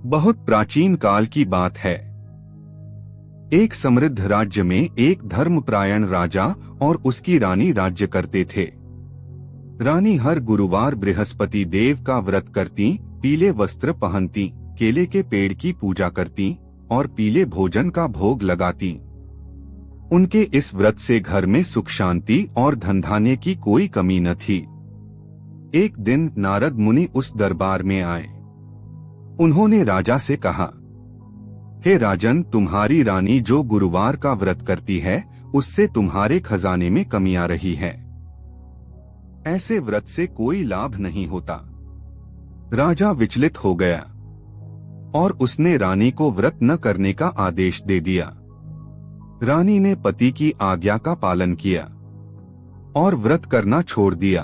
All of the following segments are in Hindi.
बहुत प्राचीन काल की बात है। एक समृद्ध राज्य में एक धर्मपरायण राजा और उसकी रानी राज्य करते थे। रानी हर गुरुवार बृहस्पति देव का व्रत करती, पीले वस्त्र पहनती, केले के पेड़ की पूजा करती और पीले भोजन का भोग लगाती। उनके इस व्रत से घर में सुख शांति और धन धान्य की कोई कमी न थी। एक दिन नारद मुनि उस दरबार में आए। उन्होंने राजा से कहा, हे राजन, तुम्हारी रानी जो गुरुवार का व्रत करती है उससे तुम्हारे खजाने में कमी आ रही है। ऐसे व्रत से कोई लाभ नहीं होता। राजा विचलित हो गया और उसने रानी को व्रत न करने का आदेश दे दिया। रानी ने पति की आज्ञा का पालन किया और व्रत करना छोड़ दिया।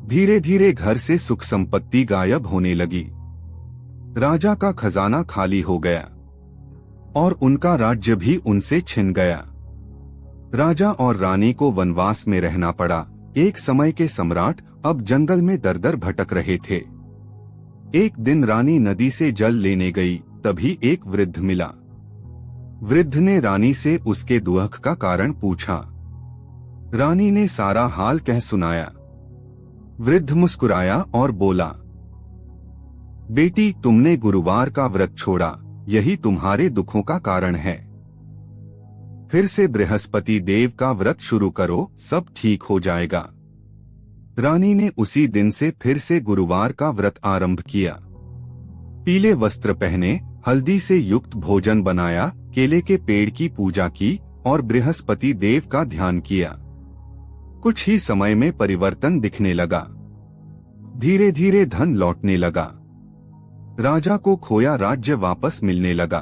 धीरे धीरे घर से सुख संपत्ति गायब होने लगी। राजा का खजाना खाली हो गया और उनका राज्य भी उनसे छिन गया। राजा और रानी को वनवास में रहना पड़ा। एक समय के सम्राट अब जंगल में दर दर भटक रहे थे। एक दिन रानी नदी से जल लेने गई, तभी एक वृद्ध मिला। वृद्ध ने रानी से उसके दुख का कारण पूछा। रानी ने सारा हाल कह सुनाया। वृद्ध मुस्कुराया और बोला, बेटी, तुमने गुरुवार का व्रत छोड़ा, यही तुम्हारे दुखों का कारण है। फिर से बृहस्पति देव का व्रत शुरू करो, सब ठीक हो जाएगा। रानी ने उसी दिन से फिर से गुरुवार का व्रत आरंभ किया। पीले वस्त्र पहने, हल्दी से युक्त भोजन बनाया, केले के पेड़ की पूजा की और बृहस्पति देव का ध्यान किया। कुछ ही समय में परिवर्तन दिखने लगा। धीरे धीरे धन लौटने लगा। राजा को खोया राज्य वापस मिलने लगा।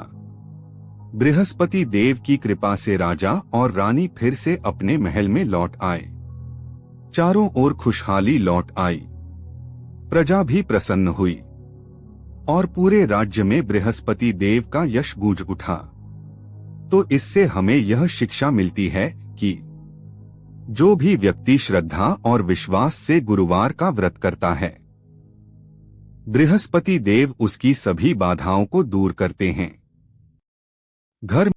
बृहस्पति देव की कृपा से राजा और रानी फिर से अपने महल में लौट आए। चारों ओर खुशहाली लौट आई। प्रजा भी प्रसन्न हुई और पूरे राज्य में बृहस्पति देव का यश गूंज उठा। तो इससे हमें यह शिक्षा मिलती है कि जो भी व्यक्ति श्रद्धा और विश्वास से गुरुवार का व्रत करता है, बृहस्पति देव उसकी सभी बाधाओं को दूर करते हैं। घर